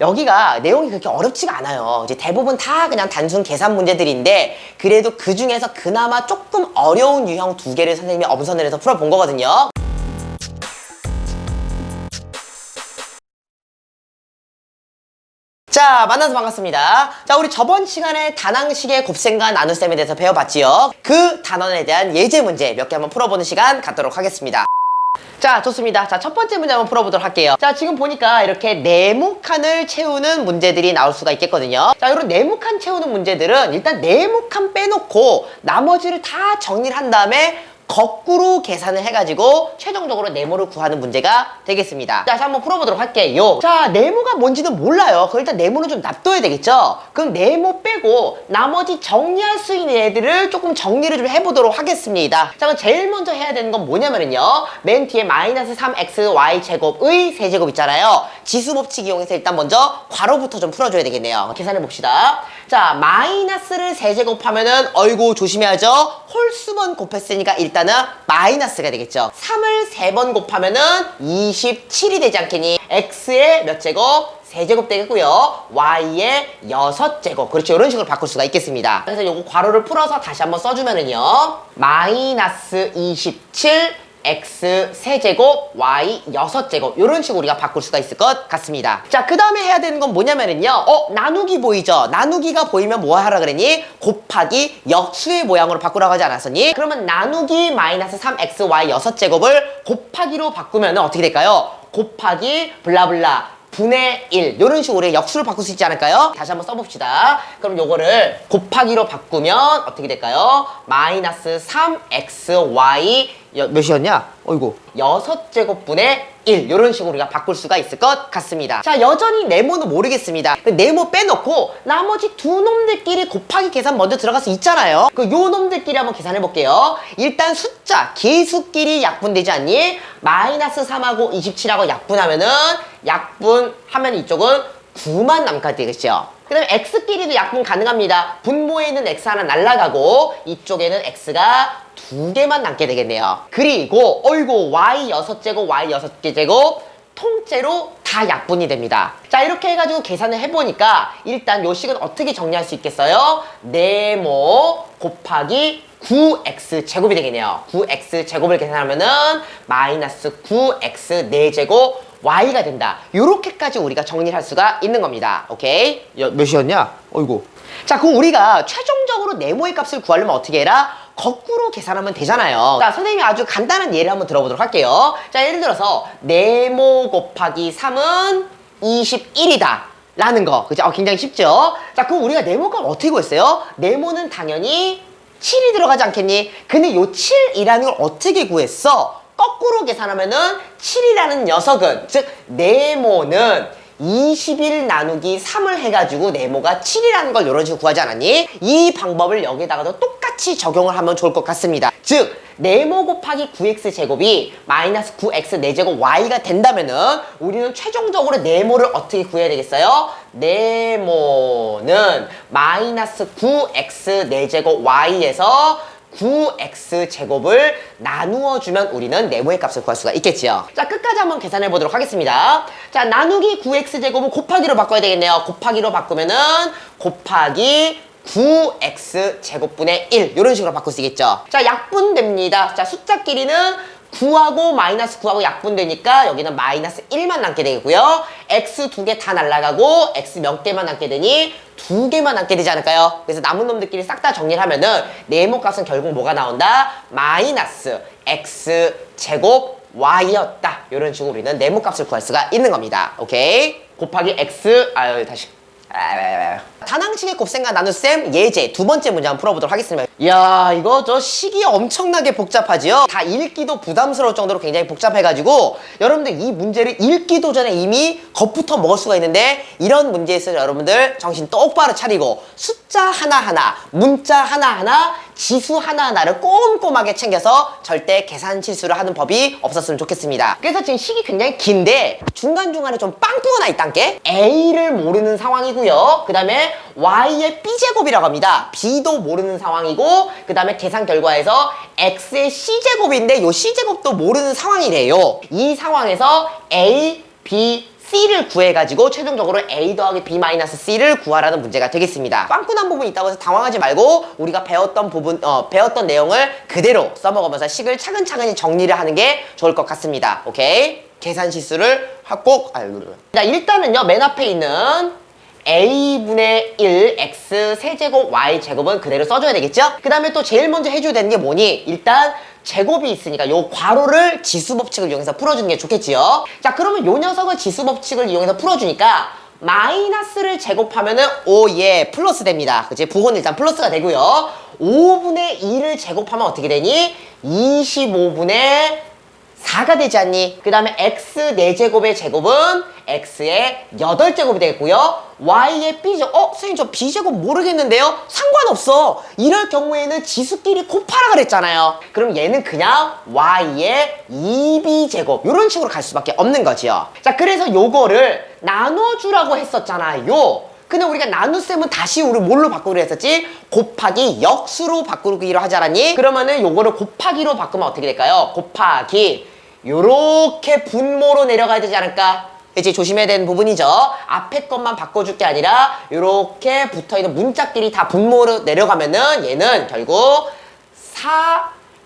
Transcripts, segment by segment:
여기가 내용이 그렇게 어렵지가 않아요. 이제 대부분 다 그냥 단순 계산 문제들인데 그래도 그 중에서 그나마 조금 어려운 유형 2개를 선생님이 엄선을 해서 풀어본 거거든요. 자, 만나서 반갑습니다. 자, 우리 저번 시간에 다낭식의 곱셈과 나눗셈에 대해서 배워봤지요. 그 단원에 대한 예제 문제 몇 개 한번 풀어보는 시간 갖도록 하겠습니다. 자, 좋습니다. 자, 첫 번째 문제 한번 풀어보도록 할게요. 자, 지금 보니까 이렇게 네모칸을 채우는 문제들이 나올 수가 있겠거든요. 자, 이런 네모칸 채우는 문제들은 일단 네모칸 빼놓고 나머지를 다 정리를 한 다음에 거꾸로 계산을 해가지고 최종적으로 네모를 구하는 문제가 되겠습니다. 자, 한번 풀어보도록 할게요. 자, 네모가 뭔지는 몰라요. 그럼 일단 네모는 좀 놔둬야 되겠죠? 그럼 네모 빼고 나머지 정리할 수 있는 애들을 조금 정리를 좀 해보도록 하겠습니다. 자, 그럼 제일 먼저 해야 되는 건 뭐냐면요, 맨 뒤에 마이너스 3xy 제곱의 세제곱 있잖아요. 지수 법칙 이용해서 일단 먼저 괄호부터 좀 풀어줘야 되겠네요. 계산해 봅시다. 자, 마이너스를 세제곱하면은 어이구 조심해야죠. 홀수번 곱했으니까 일단은 마이너스가 되겠죠. 3을 3번 곱하면은 27이 되지 않겠니? x의 몇 제곱? 세제곱 되겠고요. y의 6제곱. 그렇죠. 이런 식으로 바꿀 수가 있겠습니다. 그래서 요거 괄호를 풀어서 다시 한번 써주면은요, 마이너스 27 x 세제곱 y 6제곱 이런 식으로 우리가 바꿀 수가 있을 것 같습니다. 자, 그 다음에 해야 되는 건 뭐냐면은요, 나누기 보이죠? 나누기가 보이면 뭐 하라 그랬니? 곱하기 역수의 모양으로 바꾸라고 하지 않았었니? 그러면 나누기 마이너스 3xy 6제곱을 곱하기로 바꾸면 어떻게 될까요? 곱하기 블라블라 분의 1 이런 식으로 역수를 바꿀 수 있지 않을까요? 다시 한번 써봅시다. 그럼 요거를 곱하기로 바꾸면 어떻게 될까요? 마이너스 3xy 몇이었냐? 어이구 6제곱분의 1 이런 식으로 우리가 바꿀 수가 있을 것 같습니다. 자, 여전히 네모는 모르겠습니다. 네모 빼놓고 나머지 두 놈들끼리 곱하기 계산 먼저 들어가서 있잖아요. 요 놈들끼리 한번 계산해 볼게요. 일단 숫자 개수끼리 약분되지 않니? 마이너스 3하고 27하고 약분하면은 약분하면 이쪽은 9만 남게 되겠죠. 그 다음에 x끼리도 약분 가능합니다. 분모에 있는 x 하나 날라가고 이쪽에는 x가 2개만 남게 되겠네요. 그리고 어이구 y 6제곱 y 6개 통째로 다 약분이 됩니다. 자, 이렇게 해가지고 계산을 해보니까 일단 요 식은 어떻게 정리할 수 있겠어요? 네모 곱하기 9x 제곱이 되겠네요. 9x 제곱을 계산하면은 마이너스 9x 4제곱 y가 된다. 요렇게까지 우리가 정리를 할 수가 있는 겁니다. 오케이? 몇이었냐? 어이구. 자, 그럼 우리가 최종적으로 네모의 값을 구하려면 어떻게 해라? 거꾸로 계산하면 되잖아요. 자, 선생님이 아주 간단한 예를 한번 들어보도록 할게요. 자, 예를 들어서 네모 곱하기 3은 21이다 라는 거. 그죠? 굉장히 쉽죠? 자, 그럼 우리가 네모값 어떻게 구했어요? 네모는 당연히 7이 들어가지 않겠니? 근데 요 7이라는 걸 어떻게 구했어? 거꾸로 계산하면은 7이라는 녀석은, 즉 네모는 21 나누기 3을 해가지고 네모가 7이라는 걸 이런 식으로 구하지 않았니? 이 방법을 여기다가도 똑같이 적용을 하면 좋을 것 같습니다. 즉 네모 곱하기 9x 제곱이 마이너스 9x 4제곱 y가 된다면은 우리는 최종적으로 네모를 어떻게 구해야 되겠어요? 네모는 마이너스 9x 4제곱 y에서 9x 제곱을 나누어 주면 우리는 네모의 값을 구할 수가 있겠지요. 자, 끝까지 한번 계산해 보도록 하겠습니다. 자, 나누기 9x 제곱은 곱하기로 바꿔야 되겠네요. 곱하기로 바꾸면은 곱하기 9x 제곱분의 1 이런 식으로 바꿀 수 있겠죠. 자, 약분됩니다. 자, 숫자끼리는 9하고 마이너스 9하고 약분되니까 여기는 마이너스 1만 남게 되고요. x 2개 다 날라가고 x 몇 개만 남게 되니 2개만 남게 되지 않을까요? 그래서 남은 놈들끼리 싹 다 정리를 하면은 네모 값은 결국 뭐가 나온다? 마이너스 x 제곱 y였다. 이런 식으로 우리는 네모 값을 구할 수가 있는 겁니다. 오케이? 곱하기 x 다시 다낭식의 곱셈과 나눗셈 예제 두 번째 문제 한번 풀어보도록 하겠습니다. 이야, 이거 저 식이 엄청나게 복잡하지요? 다 읽기도 부담스러울 정도로 굉장히 복잡해가지고 여러분들 이 문제를 읽기도 전에 이미 겁부터 먹을 수가 있는데, 이런 문제에 있어서 여러분들 정신 똑바로 차리고 숫자 하나하나, 문자 하나하나, 지수 하나하나를 꼼꼼하게 챙겨서 절대 계산 실수를 하는 법이 없었으면 좋겠습니다. 그래서 지금 식이 굉장히 긴데 중간중간에 좀 빵 뚫어나 있단 게 A를 모르는 상황이고요. 그 다음에 Y의 B제곱이라고 합니다. B도 모르는 상황이고, 그 다음에 계산 결과에서 X의 C제곱인데 요 C제곱도 모르는 상황이래요. 이 상황에서 A, B, C를 구해가지고 최종적으로 A 더하기 B 마이너스 C를 구하라는 문제가 되겠습니다. 빵꾸난 부분이 있다고 해서 당황하지 말고 우리가 배웠던 부분, 배웠던 내용을 그대로 써먹으면서 식을 차근차근히 정리를 하는 게 좋을 것 같습니다. 오케이? 계산 실수를 꼭, 자, 일단은요, 맨 앞에 있는 a분의 1 x 세제곱 y 제곱은 그대로 써줘야 되겠죠? 그 다음에 또 제일 먼저 해줘야 되는 게 뭐니? 일단 제곱이 있으니까 요 괄호를 지수법칙을 이용해서 풀어주는 게 좋겠지요? 자, 그러면 요 녀석을 지수법칙을 이용해서 풀어주니까 마이너스를 제곱하면은 오예 플러스 됩니다. 그치? 부호는 일단 플러스가 되고요. 5분의 2를 제곱하면 어떻게 되니? 25분의 4가 되지 않니? 그 다음에 x 4제곱의 제곱은 x의 8제곱이 되겠고요. y의 b제곱, 선생님 저 b제곱 모르겠는데요? 상관없어. 이럴 경우에는 지수끼리 곱하라 그랬잖아요. 그럼 얘는 그냥 y의 2b제곱 이런 식으로 갈 수밖에 없는 거지요. 자, 그래서 요거를 나눠주라고 했었잖아요. 근데 우리가 나눗셈은 다시 우리 뭘로 바꾸기로 했었지? 곱하기 역수로 바꾸기로 하지 않았니? 그러면은 요거를 곱하기로 바꾸면 어떻게 될까요? 곱하기 요렇게 분모로 내려가야 되지 않을까? 이제 조심해야 되는 부분이죠. 앞에 것만 바꿔줄 게 아니라 요렇게 붙어있는 문자끼리 다 분모로 내려가면은 얘는 결국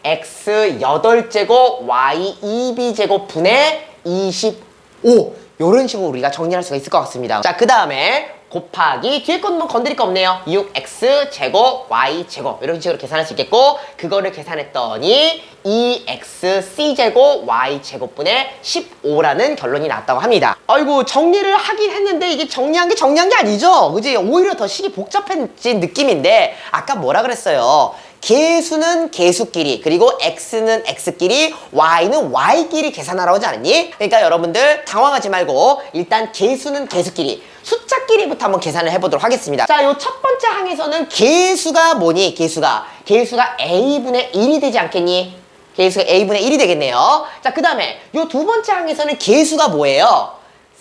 4x 8제곱 y 2b제곱 분의 25 요런 식으로 우리가 정리할 수가 있을 것 같습니다. 자, 그 다음에 곱하기 뒤에 건 뭐 건드릴 거 없네요. 6x 제곱 y 제곱 이런 식으로 계산할 수 있겠고 그거를 계산했더니 2x c 제곱 y 제곱분의 15라는 결론이 나왔다고 합니다. 아이고 정리를 하긴 했는데 이게 정리한 게 아니죠. 그지? 오히려 더 식이 복잡해진 느낌인데 아까 뭐라 그랬어요? 개수는 개수끼리 그리고 x는 x끼리 y는 y끼리 계산하라고 하지 않았니? 그러니까 여러분들 당황하지 말고 일단 개수는 개수끼리 숫자끼리부터 한번 계산을 해보도록 하겠습니다. 자, 요 첫 번째 항에서는 개수가 뭐니? 개수가 a분의 1이 되지 않겠니? 개수가 a분의 1이 되겠네요. 자, 그 다음에 요 두 번째 항에서는 개수가 뭐예요?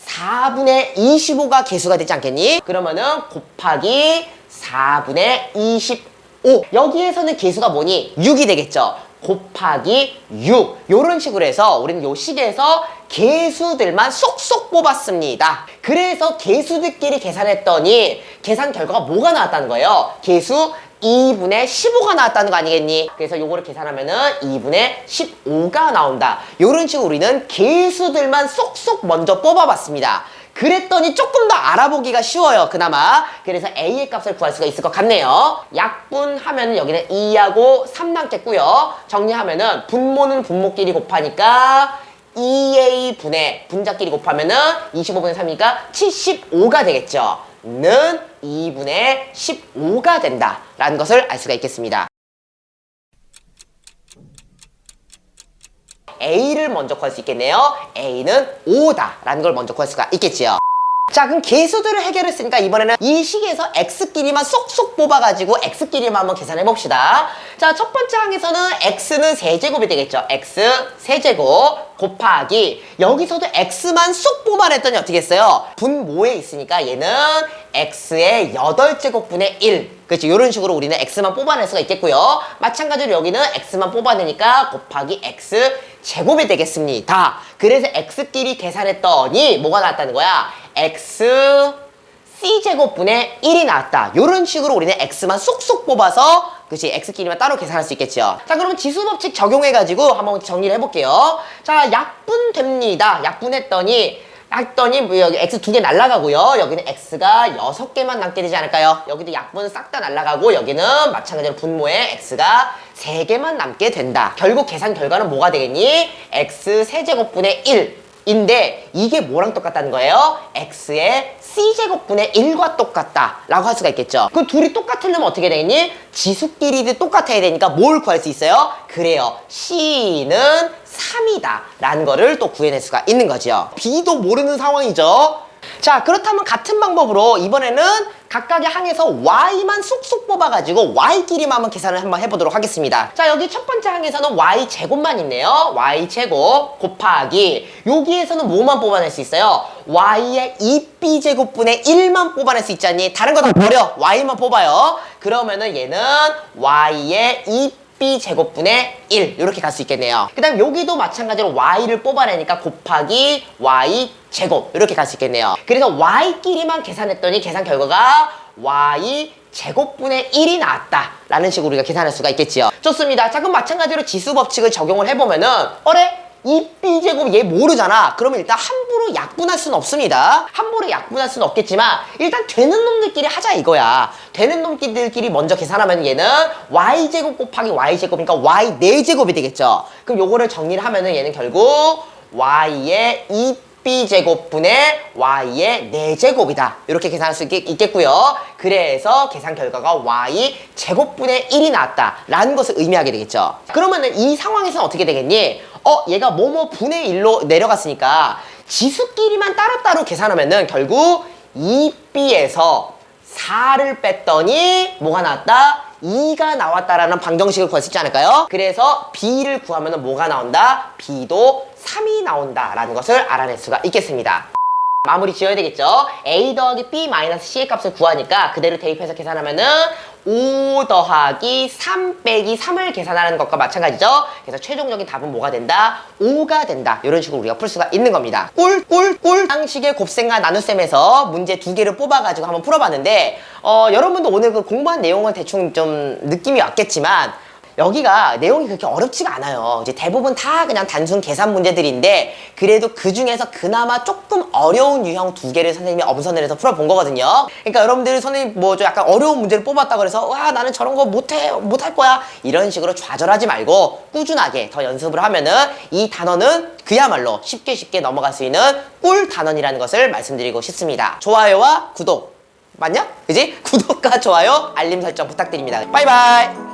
4분의 25가 개수가 되지 않겠니? 그러면은 곱하기 4분의 25 여기에서는 개수가 뭐니? 6이 되겠죠. 곱하기 6 요런 식으로 해서 우리는 요 식에서 개수들만 쏙쏙 뽑았습니다. 그래서 개수들끼리 계산했더니 계산 결과가 뭐가 나왔다는 거예요? 개수 2분의 15가 나왔다는 거 아니겠니? 그래서 요거를 계산하면은 2분의 15가 나온다. 요런 식으로 우리는 개수들만 쏙쏙 먼저 뽑아봤습니다. 그랬더니 조금 더 알아보기가 쉬워요. 그나마. 그래서 A의 값을 구할 수가 있을 것 같네요. 약분하면 여기는 2하고 3 남겠고요. 정리하면은 분모는 분모끼리 곱하니까 2A분의 분자끼리 곱하면은 25분의 3이니까 75가 되겠죠. 는 2분의 15가 된다. 라는 것을 알 수가 있겠습니다. A를 먼저 구할 수 있겠네요. A는 5다 라는 걸 먼저 구할 수가 있겠지요. 자, 그럼 개수들을 해결했으니까 이번에는 이 식에서 x끼리만 쏙쏙 뽑아가지고 x끼리만 한번 계산해 봅시다. 자, 첫 번째 항에서는 x는 세제곱이 되겠죠. x 세제곱 곱하기 여기서도 x만 쏙 뽑아냈더니 어떻게 했어요? 분모에 있으니까 얘는 x의 8제곱분의 1 그렇죠. 이런 식으로 우리는 x만 뽑아낼 수가 있겠고요. 마찬가지로 여기는 x만 뽑아내니까 곱하기 x 제곱이 되겠습니다. 그래서 x끼리 계산했더니 뭐가 나왔다는 거야? x c제곱분의 1이 나왔다. 이런 식으로 우리는 x만 쏙쏙 뽑아서 그치 x끼리만 따로 계산할 수 있겠죠. 자, 그러면 지수법칙 적용해가지고 한번 정리를 해볼게요. 자, 약분됩니다. 약분했더니 뭐 여기 x 2개 날라가고요. 여기는 x가 6개만 남게 되지 않을까요? 여기도 약분은 싹 다 날라가고 여기는 마찬가지로 분모에 x가 3개만 남게 된다. 결국 계산 결과는 뭐가 되겠니? x 세제곱분의 1인데 이게 뭐랑 똑같다는 거예요? x의 c제곱분의 1과 똑같다 라고 할 수가 있겠죠. 그럼 둘이 똑같으려면 어떻게 되겠니? 지수끼리도 똑같아야 되니까 뭘 구할 수 있어요? 그래요. c는 3이다 라는 거를 또 구해낼 수가 있는 거죠. b도 모르는 상황이죠. 자, 그렇다면 같은 방법으로 이번에는 각각의 항에서 y만 쏙쏙 뽑아가지고 y끼리만 한번 계산을 한번 해보도록 하겠습니다. 자, 여기 첫 번째 항에서는 y제곱만 있네요. y제곱 곱하기 여기에서는 뭐만 뽑아낼 수 있어요? y의 2b제곱분의 1만 뽑아낼 수 있지 않니? 다른 거 다 버려. y만 뽑아요. 그러면은 얘는 y의 2 2b제곱분의 1 이렇게 갈 수 있겠네요. 그 다음 여기도 마찬가지로 y를 뽑아내니까 곱하기 y제곱 이렇게 갈 수 있겠네요. 그래서 y끼리만 계산했더니 계산 결과가 y제곱분의 1이 나왔다 라는 식으로 우리가 계산할 수가 있겠지요. 좋습니다. 자, 그럼 마찬가지로 지수 법칙을 적용을 해보면은 2b제곱 얘 모르잖아. 그러면 일단 함부로 약분할 수는 없습니다. 함부로 약분할 수는 없겠지만 일단 되는 놈들끼리 하자 이거야. 되는 놈들끼리 먼저 계산하면 얘는 y제곱 곱하기 y제곱이니까 y 4제곱이 되겠죠. 그럼 요거를 정리를 하면은 얘는 결국 y의 2b제곱분의 y의 4제곱이다. 이렇게 계산할 수 있겠고요. 그래서 계산 결과가 y제곱분의 1이 나왔다라는 것을 의미하게 되겠죠. 그러면은 이 상황에서는 어떻게 되겠니? 얘가 뭐뭐 분의 1로 내려갔으니까 지수끼리만 따로따로 계산하면은 결국 2b에서 4를 뺐더니 뭐가 나왔다? 2가 나왔다라는 방정식을 구할 수 있지 않을까요? 그래서 b를 구하면 뭐가 나온다? b도 3이 나온다라는 것을 알아낼 수가 있겠습니다. 마무리 지어야 되겠죠? a 더하기 b 마이너스 c의 값을 구하니까 그대로 대입해서 계산하면은 5 더하기 3 빼기 3을 계산하는 것과 마찬가지죠? 그래서 최종적인 답은 뭐가 된다? 5가 된다. 이런 식으로 우리가 풀 수가 있는 겁니다. 꿀! 상식의 곱셈과 나눗셈에서 문제 2개를 뽑아가지고 한번 풀어봤는데 여러분도 오늘 그 공부한 내용은 대충 좀 느낌이 왔겠지만 여기가 내용이 그렇게 어렵지가 않아요. 이제 대부분 다 그냥 단순 계산 문제들인데 그래도 그 중에서 그나마 조금 어려운 유형 2개를 선생님이 엄선을 해서 풀어본 거거든요. 그러니까 여러분들이 선생님 뭐 좀 약간 어려운 문제를 뽑았다 그래서 와 나는 저런 거 못할 거야 이런 식으로 좌절하지 말고 꾸준하게 더 연습을 하면은 이 단어는 그야말로 쉽게 넘어갈 수 있는 꿀 단원이라는 것을 말씀드리고 싶습니다. 좋아요와 구독 맞냐? 그지? 구독과 좋아요 알림 설정 부탁드립니다. 바이바이.